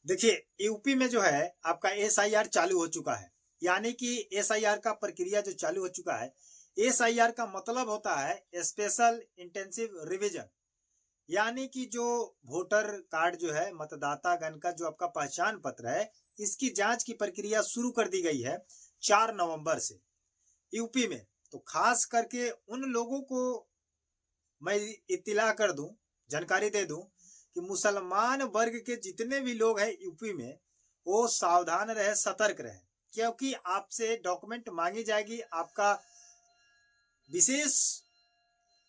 देखिए, यूपी में जो है आपका एसआईआर चालू हो चुका है। यानी कि एसआईआर का प्रक्रिया जो चालू हो चुका है। एसआईआर का मतलब होता है स्पेशल इंटेंसिव रिवीजन। यानी कि जो वोटर कार्ड जो है, मतदातागण का जो आपका पहचान पत्र है, इसकी जांच की प्रक्रिया शुरू कर दी गई है 4 नवंबर से यूपी में। तो खास करके उन लोगों को मैं इत्तिला कर दूं, जानकारी दे दूं कि मुसलमान वर्ग के जितने भी लोग हैं यूपी में, वो सावधान रहे, सतर्क रहे, क्योंकि आपसे डॉक्यूमेंट मांगी जाएगी। आपका विशेष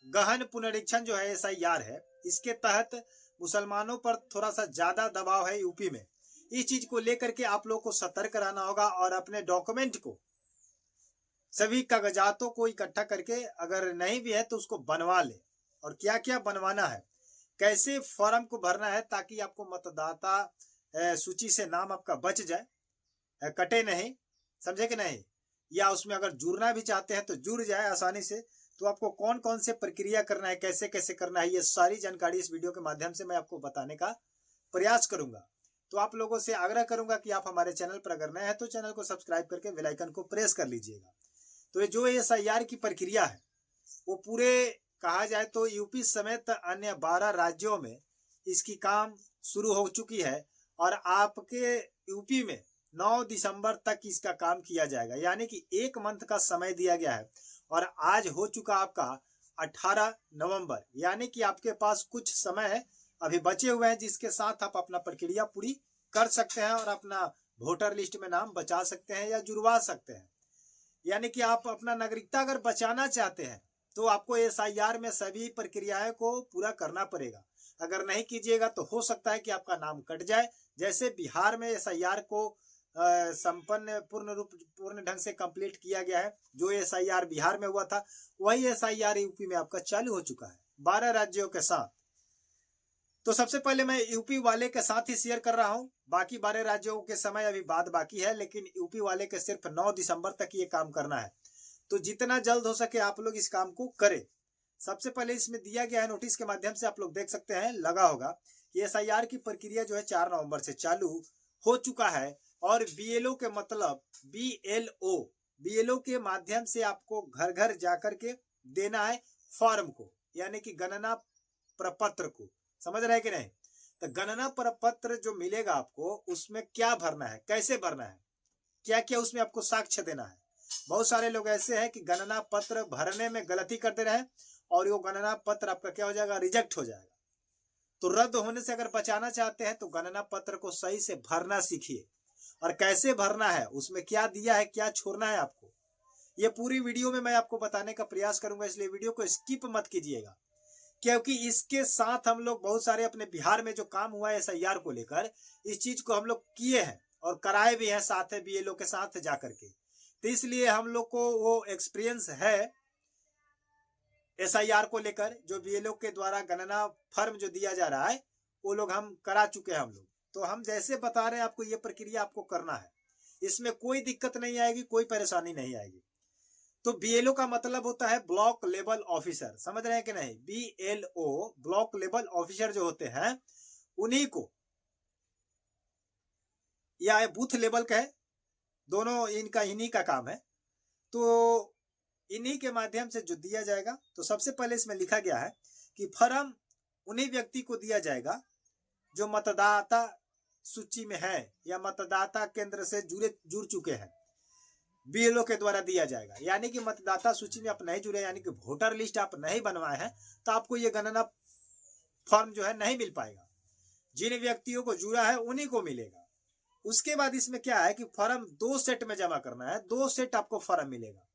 गहन पुनरीक्षण जो है एसआईआर है, इसके तहत मुसलमानों पर थोड़ा सा ज्यादा दबाव है यूपी में। इस चीज को लेकर के आप लोग को सतर्क रहना होगा और अपने डॉक्यूमेंट को, सभी कागजातों को इकट्ठा करके, अगर नहीं भी है तो उसको बनवा ले। और क्या क्या बनवाना है, कैसे फॉर्म को भरना है ताकि आपको मतदाता सूची से नाम आपका बच जाए, कटे नहीं, समझे कि नहीं। या उसमें अगर जुड़ना भी चाहते हैं तो जुड़ जाए आसानी से। तो आपको कौन कौन से प्रक्रिया करना है, कैसे कैसे करना है, ये सारी जानकारी इस वीडियो के माध्यम से मैं आपको बताने का प्रयास करूंगा। तो आप लोगों से आग्रह करूंगा कि आप हमारे चैनल पर अगर नए हैं तो चैनल को सब्सक्राइब करके बेल आइकन को प्रेस कर लीजिएगा। तो ये जो एसआईआर की प्रक्रिया है, वो पूरे कहा जाए तो यूपी समेत अन्य 12 राज्यों में इसकी काम शुरू हो चुकी है। और आपके यूपी में 9 दिसंबर तक इसका काम किया जाएगा। यानी कि 1 मंथ का समय दिया गया है। और आज हो चुका आपका 18 नवंबर। यानी कि आपके पास कुछ समय अभी बचे हुए हैं, जिसके साथ आप अपना प्रक्रिया पूरी कर सकते हैं और अपना वोटर लिस्ट में नाम बचा सकते हैं या जुड़वा सकते हैं। यानी कि आप अपना नागरिकता अगर बचाना चाहते हैं तो आपको एसआईआर में सभी प्रक्रियाएं को पूरा करना पड़ेगा। अगर नहीं कीजिएगा तो हो सकता है कि आपका नाम कट जाए। जैसे बिहार में एसआईआर को संपन्न पूर्ण ढंग से कंप्लीट किया गया है। जो एसआईआर बिहार में हुआ था, वही एसआईआर यूपी में आपका चालू हो चुका है 12 राज्यों के साथ। तो सबसे पहले मैं यूपी वाले के साथ ही शेयर कर रहा हूं। बाकी 12 राज्यों के समय अभी बाद बाकी है, लेकिन यूपी वाले के सिर्फ 9 दिसंबर तक ये काम करना है। तो जितना जल्द हो सके आप लोग इस काम को करें। सबसे पहले इसमें दिया गया है, नोटिस के माध्यम से आप लोग देख सकते हैं, लगा होगा कि एसआईआर की प्रक्रिया जो है 4 नवंबर से चालू हो चुका है। और बीएलओ के मतलब बीएलओ के माध्यम से आपको घर घर जाकर के देना है फॉर्म को, यानी कि गणना प्रपत्र को। समझ रहे हैं कि नहीं। तो गणना प्रपत्र जो मिलेगा आपको, उसमें क्या भरना है, कैसे भरना है, क्या क्या उसमें आपको साक्ष्य देना है। बहुत सारे लोग ऐसे हैं कि गणना पत्र भरने में गलती करते रहे और वो गणना पत्र आपका क्या हो जाएगा, रिजेक्ट हो जाएगा। तो रद्द होने से अगर बचाना चाहते हैं तो गणना पत्र को सही से भरना सीखिए। और कैसे भरना है, उसमें क्या दिया है, क्या छोड़ना है आपको, ये पूरी वीडियो में मैं आपको बताने का प्रयास करूंगा। इसलिए वीडियो को स्किप मत कीजिएगा, क्योंकि इसके साथ हम लोग बहुत सारे अपने बिहार में जो काम हुआ है एसआईआर को लेकर, इस चीज को हम लोग किए हैं और कराए भी हैं साथ है बीएलओ के साथ जाकर के। तो इसलिए हम लोग को वो एक्सपीरियंस है एसआईआर को लेकर। जो बीएलओ के द्वारा गणना फॉर्म जो दिया जा रहा है, वो लोग हम करा चुके हैं हम लोग। तो हम जैसे बता रहे हैं आपको, ये प्रक्रिया आपको करना है। इसमें कोई दिक्कत नहीं आएगी, कोई परेशानी नहीं आएगी। तो बीएलओ का मतलब होता है ब्लॉक लेवल ऑफिसर। समझ रहे हैं कि नहीं। बीएलओ ब्लॉक लेवल ऑफिसर जो होते हैं, उन्हीं को, या बूथ लेवल का है, दोनों इनका इन्हीं का काम है। तो इन्हीं के माध्यम से जो दिया जाएगा, तो सबसे पहले इसमें लिखा गया है कि फॉर्म उन्हीं व्यक्ति को दिया जाएगा जो मतदाता सूची में है या मतदाता केंद्र से जुड़ चुके हैं। बीएलओ के द्वारा दिया जाएगा। यानी कि मतदाता सूची में आप नहीं जुड़े, यानी कि वोटर लिस्ट आप नहीं बनवाए हैं, तो आपको ये गणना फॉर्म जो है नहीं मिल पाएगा। जिन व्यक्तियों को जुड़ा है उन्हीं को मिलेगा। उसके बाद इसमें क्या है कि फॉर्म 2 सेट में जमा करना है। 2 सेट आपको फॉर्म मिलेगा,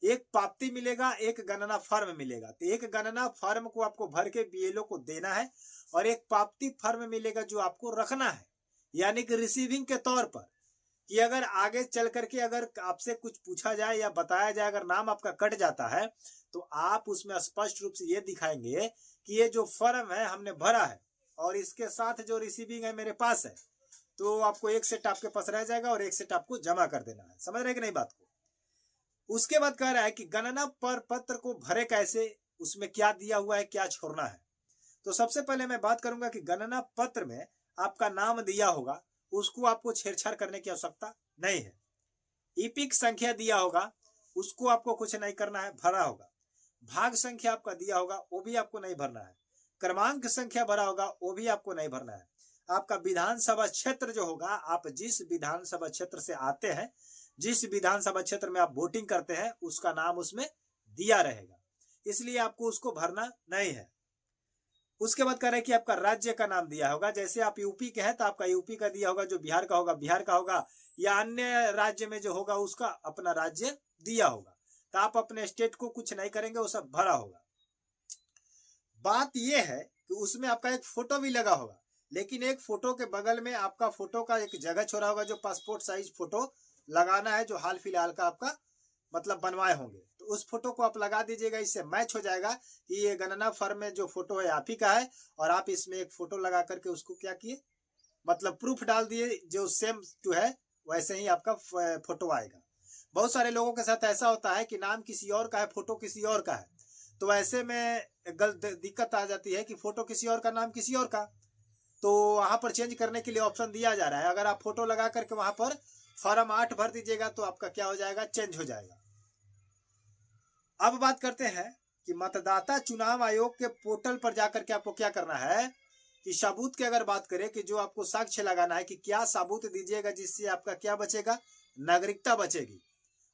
एक पावती मिलेगा, एक गणना फॉर्म मिलेगा। तो एक गणना फॉर्म को आपको भर के बीएलओ को देना है और एक पावती फॉर्म मिलेगा जो आपको रखना है, यानी कि रिसीविंग के तौर पर, कि अगर आगे चल करके अगर आपसे कुछ पूछा जाए या बताया जाए, अगर नाम आपका कट जाता है, तो आप उसमें स्पष्ट रूप से ये दिखाएंगे कि ये जो फॉर्म है हमने भरा है और इसके साथ जो रिसीविंग है मेरे पास है। तो आपको एक सेट आपके पास रह जाएगा और एक सेट आपको जमा कर देना है। समझ रहे कि नहीं बात को। उसके बाद कह रहा है कि गणना पर पत्र को भरे कैसे, उसमें क्या दिया हुआ है, क्या छोड़ना है। तो सबसे पहले मैं बात करूंगा कि गणना पत्र में आपका नाम दिया होगा, उसको आपको छेड़छाड़ करने की आवश्यकता नहीं है। ईपिक संख्या दिया होगा उसको आपको कुछ नहीं करना है, भरा होगा। भाग संख्या आपका दिया होगा वो भी आपको नहीं भरना है। क्रमांक संख्या भरा होगा वो भी आपको नहीं भरना है। आपका विधानसभा क्षेत्र जो होगा, आप जिस विधानसभा क्षेत्र से आते हैं, जिस विधानसभा क्षेत्र में आप वोटिंग करते हैं, उसका नाम उसमें दिया रहेगा, इसलिए आपको उसको भरना नहीं है। उसके बाद कह रहे हैं कि आपका राज्य का नाम दिया होगा। जैसे आप यूपी के हैं तो आपका यूपी का दिया होगा, जो बिहार का होगा बिहार का होगा, या अन्य राज्य में जो होगा उसका अपना राज्य दिया होगा। तो आप अपने स्टेट को कुछ नहीं करेंगे, वो सब भरा होगा। बात यह है कि उसमें आपका एक फोटो भी लगा होगा, लेकिन एक फोटो के बगल में आपका फोटो का एक जगह छोड़ा होगा जो पासपोर्ट साइज फोटो लगाना है, जो हाल फिलहाल का आपका मतलब बनवाए होंगे, तो उस फोटो को आप लगा दीजिएगा। इससे मैच हो जाएगा कि ये गणना फर्म में जो फोटो है आप ही का है, और आप इसमें एक फोटो लगा करके उसको क्या किए, मतलब प्रूफ डाल दिए, जो सेम जो है वैसे ही आपका फोटो आएगा। बहुत सारे लोगों के साथ ऐसा होता है कि नाम किसी और का है, फोटो किसी और का है, तो ऐसे में गलत दिक्कत आ जाती है कि फोटो किसी और का, नाम किसी और का, तो वहां पर चेंज करने के लिए ऑप्शन दिया जा रहा है। अगर आप फोटो लगा करके वहां पर फॉर्म 8 भर दीजिएगा तो आपका क्या हो जाएगा, चेंज हो जाएगा। अब बात करते हैं कि मतदाता चुनाव आयोग के पोर्टल पर जाकर के आपको क्या करना है कि सबूत की अगर बात करें कि जो आपको साक्ष्य लगाना है कि क्या सबूत दीजिएगा जिससे आपका क्या बचेगा, नागरिकता बचेगी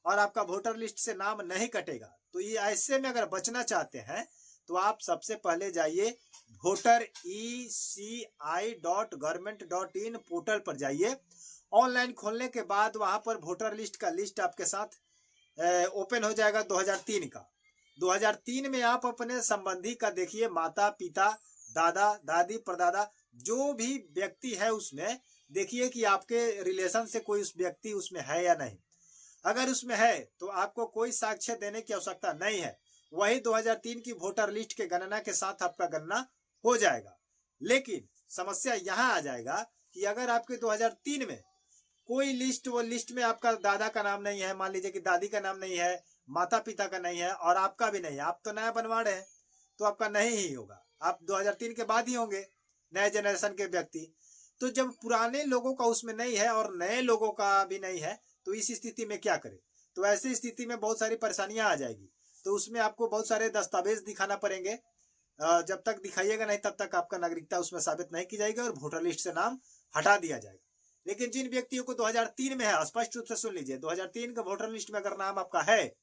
और आपका वोटर लिस्ट से नाम नहीं कटेगा। तो ये ऐसे में अगर बचना चाहते हैं तो आप सबसे पहले जाइए voter.eci.government.in पोर्टल पर जाइए। ऑनलाइन खोलने के बाद वहां पर वोटर लिस्ट का लिस्ट आपके साथ ओपन हो जाएगा 2003 का। 2003 में आप अपने संबंधी का देखिए, माता पिता दादा दादी परदादा जो भी व्यक्ति है उसमें देखिए कि आपके रिलेशन से कोई उस व्यक्ति उसमें है या नहीं। अगर उसमें है तो आपको कोई साक्ष्य देने की आवश्यकता नहीं है, वही 2003 की वोटर लिस्ट के गणना के साथ आपका गणना हो जाएगा। लेकिन समस्या यहाँ आ जाएगा कि अगर आपके 2003 में कोई लिस्ट, वो लिस्ट में आपका दादा का नाम नहीं है, मान लीजिए कि दादी का नाम नहीं है, माता पिता का नहीं है और आपका भी नहीं है, आप तो नया बनवा रहे हैं, तो आपका नहीं ही होगा, आप 2003 के बाद ही होंगे नए जनरेशन के व्यक्ति। तो जब पुराने लोगों का उसमें नहीं है और नए लोगों का भी नहीं है तो इस स्थिति में क्या करें। तो ऐसी स्थिति में बहुत सारी परेशानियां आ जाएगी। तो उसमें आपको बहुत सारे दस्तावेज दिखाना पड़ेंगे, जब तक दिखाइएगा नहीं तब तक आपका नागरिकता उसमें साबित नहीं की जाएगी और वोटर लिस्ट से नाम हटा दिया जाएगा। लेकिन जिन व्यक्तियों को 2003 में है, स्पष्ट रूप से सुन लीजिए, 2003 का वोटर लिस्ट में अगर नाम आपका है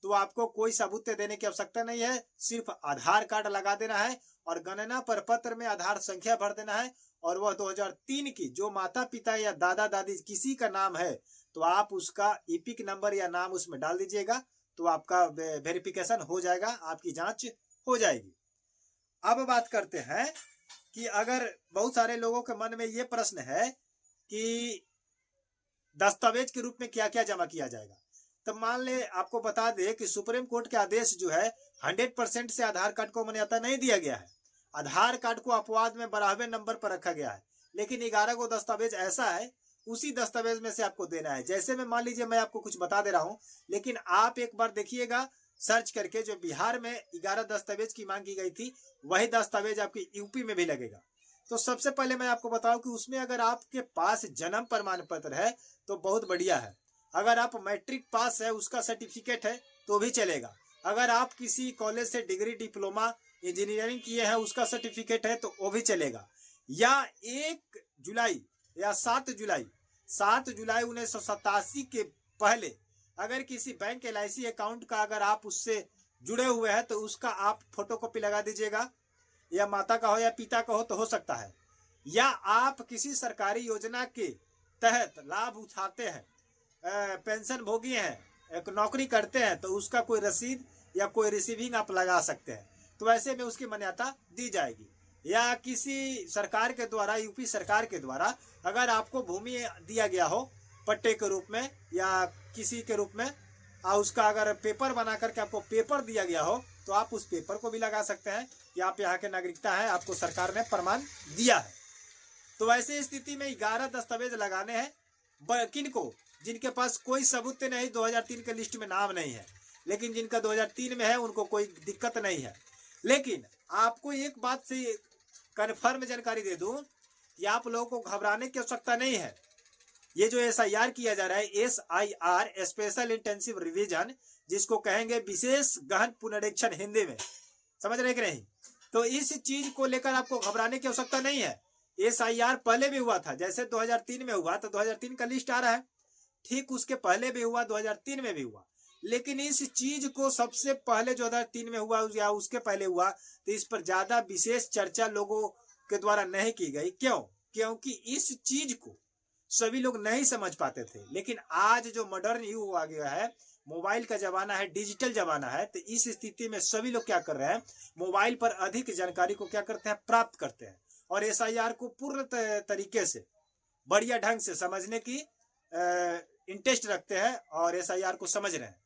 तो आपको कोई सबूत देने की आवश्यकता नहीं है, सिर्फ आधार कार्ड लगा देना है और गणना प्रपत्र में आधार संख्या भर देना है। और वह 2003 की जो माता पिता या दादा दादी किसी का नाम है तो आप उसका ईपिक नंबर या नाम उसमें डाल दीजिएगा, तो आपका वेरिफिकेशन हो जाएगा, आपकी जांच हो जाएगी। अब बात करते हैं कि अगर बहुत सारे लोगों के मन में ये प्रश्न है कि दस्तावेज के रूप में क्या क्या जमा किया जाएगा, तब मान ले आपको बता दे कि सुप्रीम कोर्ट के आदेश जो है 100% से आधार कार्ड को मान्यता नहीं दिया गया है। आधार कार्ड को अपवाद में 12वें नंबर पर रखा गया है, लेकिन 11 को दस्तावेज ऐसा है, उसी दस्तावेज में से आपको देना है। जैसे में मान लीजिए मैं आपको कुछ बता दे रहा हूं, लेकिन आप एक बार देखिएगा सर्च करके, जो बिहार में 11 दस्तावेज की मांग की गई थी वही दस्तावेज आपकी यूपी में भी लगेगा। तो सबसे पहले मैं आपको बताऊं कि उसमें अगर आपके पास जन्म प्रमाण पत्र है तो बहुत बढ़िया है, अगर आप मैट्रिक पास है उसका सर्टिफिकेट है तो भी चलेगा, अगर आप किसी कॉलेज से डिग्री डिप्लोमा इंजीनियरिंग किए हैं उसका सर्टिफिकेट है तो वो भी चलेगा, या 1 जुलाई या 7 जुलाई 1987 के पहले अगर किसी बैंक LIC अकाउंट का अगर आप उससे जुड़े हुए हैं तो उसका आप फोटोकॉपी लगा दीजिएगा, या माता का हो या पिता का हो तो हो सकता है, या आप किसी सरकारी योजना के तहत लाभ उठाते हैं, पेंशन भोगी हैं, एक नौकरी करते हैं तो उसका कोई रसीद या कोई रिसीविंग आप लगा सकते हैं, तो ऐसे में उसकी मान्यता दी जाएगी। या किसी सरकार के द्वारा, यूपी सरकार के द्वारा अगर आपको भूमि दिया गया हो पट्टे के रूप में या किसी के रूप में, और उसका अगर पेपर बना करके आपको पेपर दिया गया हो तो आप उस पेपर को भी लगा सकते हैं कि आप यहाँ के नागरिकता है, आपको सरकार ने प्रमाण दिया है। तो ऐसी स्थिति में 11 दस्तावेज लगाने हैं। किनको? जिनके पास कोई सबूत नहीं, 2003 के लिस्ट में नाम नहीं है, लेकिन जिनका 2003 में है उनको कोई दिक्कत नहीं है। लेकिन आपको एक बात से कन्फर्म जानकारी दे दूं, ये आप लोगों को घबराने की आवश्यकता नहीं है। ये जो SIR किया जा रहा है, SIR स्पेशल इंटेंसिव रिवीजन, जिसको कहेंगे विशेष गहन पुनरीक्षण हिंदी में, समझ रहे कि नहीं? तो इस चीज को लेकर आपको घबराने की आवश्यकता नहीं है। SIR पहले भी हुआ था, जैसे 2003 में हुआ तो 2003 का लिस्ट आ रहा है, ठीक उसके पहले भी हुआ, 2003 में भी हुआ। लेकिन इस चीज को सबसे पहले 2003 में हुआ या उसके पहले हुआ, तो इस पर ज्यादा विशेष चर्चा लोगों के द्वारा नहीं की गई। क्यों? क्योंकि इस चीज को सभी लोग नहीं समझ पाते थे। लेकिन आज जो मॉडर्न युग आ गया है, मोबाइल का जमाना है, डिजिटल जमाना है, तो इस स्थिति में सभी लोग क्या कर रहे हैं, मोबाइल पर अधिक जानकारी को क्या करते हैं, प्राप्त करते हैं, और SIR को पूर्ण तरीके से बढ़िया ढंग से समझने की इंटरेस्ट रखते हैं और SIR को समझ रहे हैं।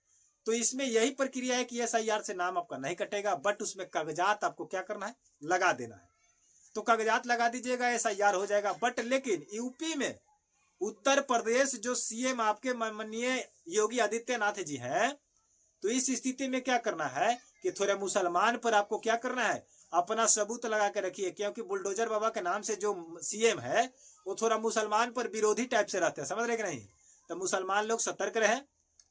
तो इसमें यही प्रक्रिया है कि SIR से नाम आपका नहीं कटेगा, बट उसमें कागजात आपको क्या करना है, लगा देना है। तो कागजात लगा दीजिएगा, SIR हो जाएगा। बट लेकिन यूपी में, उत्तर प्रदेश जो CM आपके माननीय योगी आदित्यनाथ जी हैं, तो इस स्थिति में क्या करना है कि थोड़े मुसलमान पर आपको क्या करना है, अपना सबूत लगा के रखिए। क्योंकि बुलडोजर बाबा के नाम से जो CM है वो थोड़ा मुसलमान पर विरोधी टाइप से रहते हैं, समझ रहे कि नहीं? तो मुसलमान लोग सतर्क रहें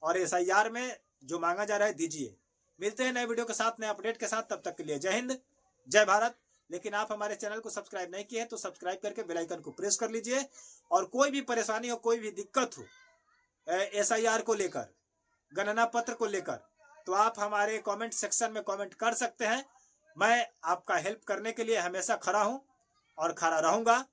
और SIR में जो मांगा जा रहा है दीजिए। मिलते हैं नए वीडियो के साथ, नए अपडेट के साथ। तब तक के लिए जय हिंद, जय भारत। लेकिन आप हमारे चैनल को सब्सक्राइब नहीं किए हैं तो सब्सक्राइब करके बेल आइकन को प्रेस कर लीजिए। और कोई भी परेशानी हो, कोई भी दिक्कत हो SIR को लेकर, गणना पत्र को लेकर, तो आप हमारे कमेंट सेक्शन में कमेंट कर सकते हैं। मैं आपका हेल्प करने के लिए हमेशा खड़ा हूं और खड़ा रहूंगा।